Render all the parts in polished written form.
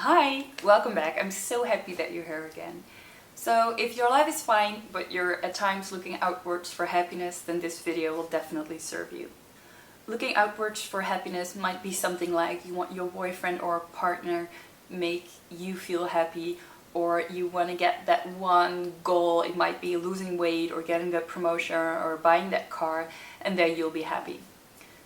Hi, welcome back. I'm so happy that you're here again. So if your life is fine, but you're at times looking outwards for happiness, then this video will definitely serve you. Looking outwards for happiness might be something like you want your boyfriend or partner make you feel happy, or you want to get that one goal. It might be losing weight or getting that promotion or buying that car, and then you'll be happy.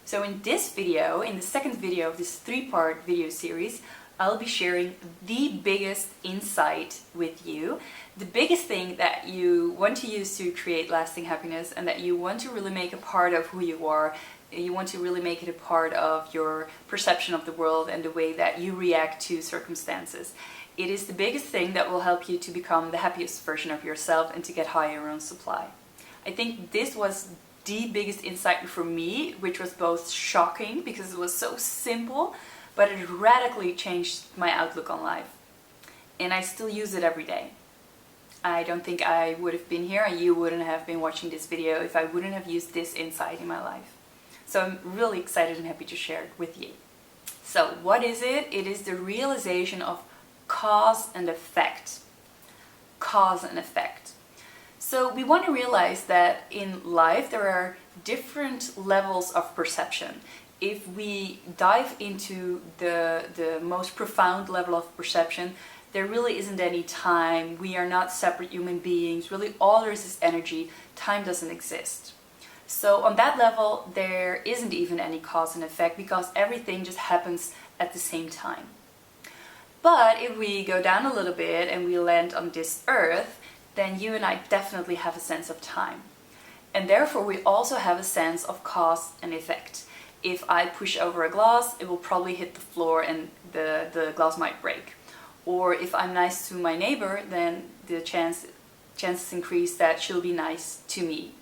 So in this video, in the second video of this three-part video series, I'll be sharing the biggest insight with you, the biggest thing that you want to use to create lasting happiness and that you want to really make a part of who you are. You want to really make it a part of your perception of the world and the way that you react to circumstances. It is the biggest thing that will help you to become the happiest version of yourself and to get high in your own supply. I think this was the biggest insight for me, which was both shocking because it was so simple, but it radically changed my outlook on life. And I still use it every day. I don't think I would have been here and you wouldn't have been watching this video if I wouldn't have used this insight in my life. So I'm really excited and happy to share it with you. So what is it? It is the realization of cause and effect. Cause and effect. So we want to realize that in life there are different levels of perception. If we dive into the most profound level of perception, there really isn't any time. We are not separate human beings. Really, all there is energy. Time doesn't exist. So on that level, there isn't even any cause and effect because everything just happens at the same time. But if we go down a little bit and we land on this earth, then you and I definitely have a sense of time. And therefore, we also have a sense of cause and effect. If I push over a glass, it will probably hit the floor and the glass might break. Or if I'm nice to my neighbor, then the chances increase that she'll be nice to me.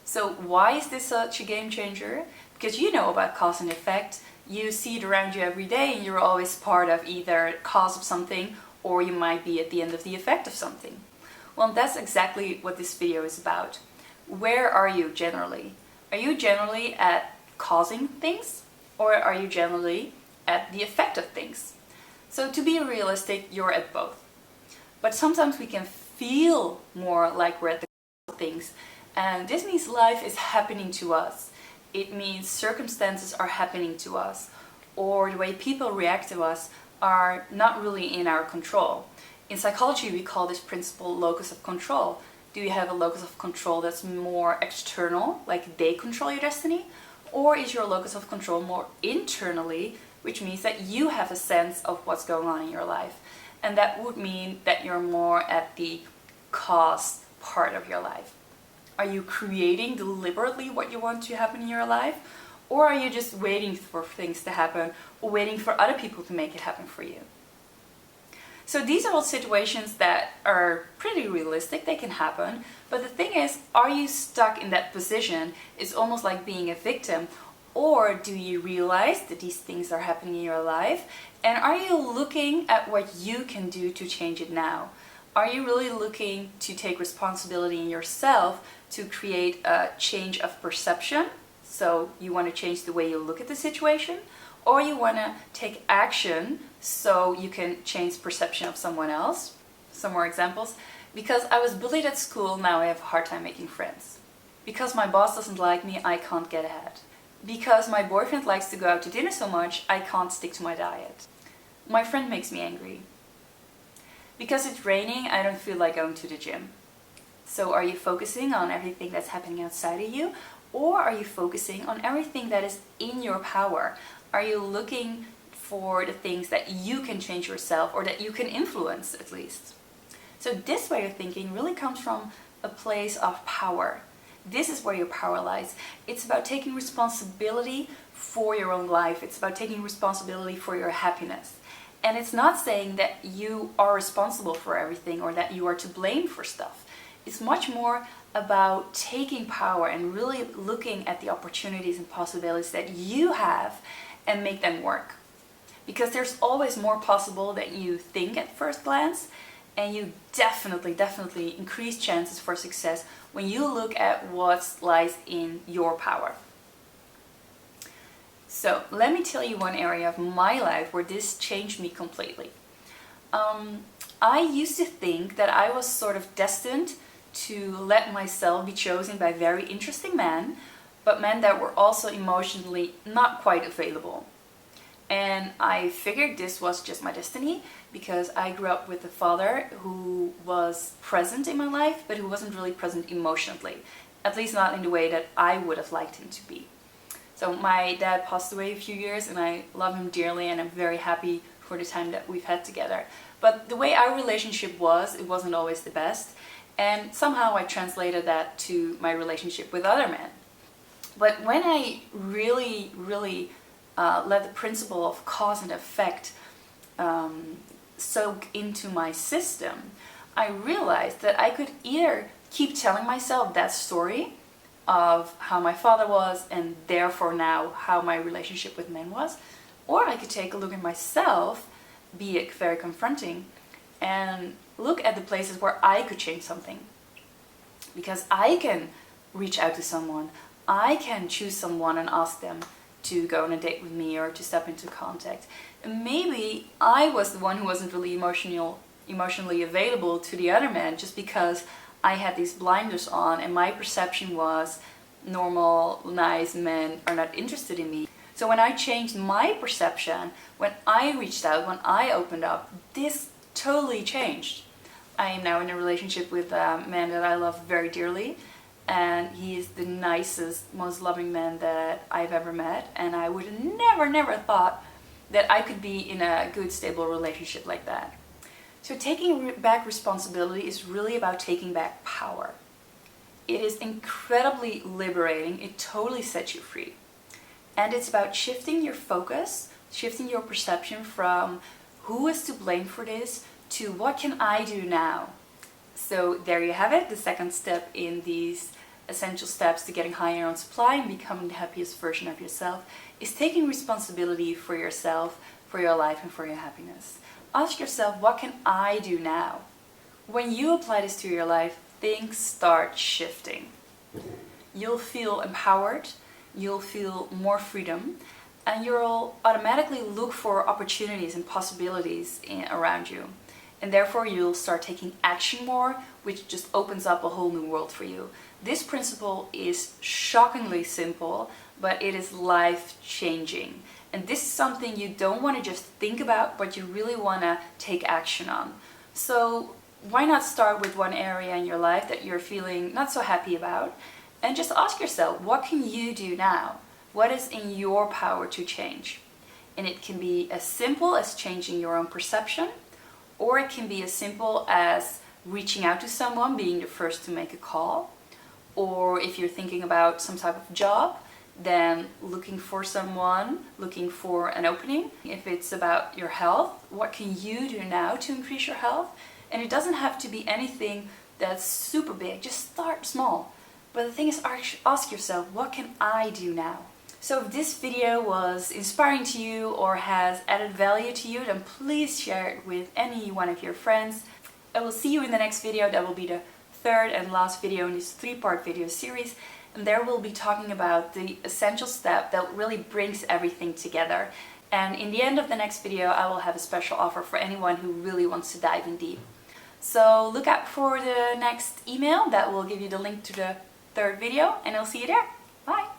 So why is this such a game changer? Because you know about cause and effect. You see it around you every day and you're always part of either cause of something or you might be at the end of the effect of something. Well, that's exactly what this video is about. Where are you generally? Are you generally at causing things, or are you generally at the effect of things? So to be realistic, you're at both. But sometimes we can feel more like we're at the cause of things, and this means life is happening to us. It means circumstances are happening to us, or the way people react to us are not really in our control. In psychology, we call this principle locus of control. Do you have a locus of control that's more external, like they control your destiny? Or is your locus of control more internally, which means that you have a sense of what's going on in your life? And that would mean that you're more at the cause part of your life. Are you creating deliberately what you want to happen in your life? Or are you just waiting for things to happen or waiting for other people to make it happen for you? So these are all situations that are pretty realistic, they can happen, but the thing is, are you stuck in that position? It's almost like being a victim, or do you realize that these things are happening in your life, and are you looking at what you can do to change it now? Are you really looking to take responsibility in yourself to create a change of perception? So you want to change the way you look at the situation? Or you want to take action so you can change perception of someone else. Some more examples. Because I was bullied at school, now I have a hard time making friends. Because my boss doesn't like me, I can't get ahead. Because my boyfriend likes to go out to dinner so much, I can't stick to my diet. My friend makes me angry. Because it's raining, I don't feel like going to the gym. So are you focusing on everything that's happening outside of you? Or are you focusing on everything that is in your power? Are you looking for the things that you can change yourself or that you can influence at least? So this way of thinking really comes from a place of power. This is where your power lies. It's about taking responsibility for your own life. It's about taking responsibility for your happiness. And it's not saying that you are responsible for everything or that you are to blame for stuff. It's much more about taking power and really looking at the opportunities and possibilities that you have and make them work. Because there's always more possible than you think at first glance, and you definitely increase chances for success when you look at what lies in your power. So let me tell you one area of my life where this changed me completely. I used to think that I was sort of destined to let myself be chosen by very interesting men, but men that were also emotionally not quite available. And I figured this was just my destiny because I grew up with a father who was present in my life, but who wasn't really present emotionally, at least not in the way that I would have liked him to be. So my dad passed away a few years and I love him dearly and I'm very happy for the time that we've had together. But the way our relationship was, it wasn't always the best. And somehow I translated that to my relationship with other men. But when I really let the principle of cause and effect soak into my system, I realized that I could either keep telling myself that story of how my father was and therefore now how my relationship with men was, or I could take a look at myself, be it very confronting, and look at the places where I could change something. Because I can reach out to someone, I can choose someone and ask them to go on a date with me or to step into contact. And maybe I was the one who wasn't really emotionally available to the other man just because I had these blinders on and my perception was normal, nice men are not interested in me. So when I changed my perception, when I reached out, when I opened up, this totally changed. I am now in a relationship with a man that I love very dearly, and he is the nicest, most loving man that I've ever met, and I would have never thought that I could be in a good, stable relationship like that. So taking back responsibility is really about taking back power. It is incredibly liberating, it totally sets you free. And it's about shifting your focus, shifting your perception from who is to blame for this to what can I do now? So there you have it, the second step in these essential steps to getting higher on supply and becoming the happiest version of yourself is taking responsibility for yourself, for your life, and for your happiness. Ask yourself, what can I do now? When you apply this to your life, things start shifting. You'll feel empowered, you'll feel more freedom, and you'll automatically look for opportunities and possibilities around you. And therefore you'll start taking action more, which just opens up a whole new world for you. This principle is shockingly simple, but it is life-changing. And this is something you don't want to just think about, but you really want to take action on. So why not start with one area in your life that you're feeling not so happy about, and just ask yourself, what can you do now? What is in your power to change? And it can be as simple as changing your own perception, or it can be as simple as reaching out to someone, being the first to make a call. Or if you're thinking about some type of job, then looking for someone, looking for an opening. If it's about your health, what can you do now to increase your health? And it doesn't have to be anything that's super big, just start small. But the thing is, ask yourself, what can I do now? So if this video was inspiring to you or has added value to you, then please share it with any one of your friends. I will see you in the next video. That will be the third and last video in this 3-part video series. And there we'll be talking about the essential step that really brings everything together. And in the end of the next video, I will have a special offer for anyone who really wants to dive in deep. So look out for the next email that will give you the link to the third video, and I'll see you there. Bye!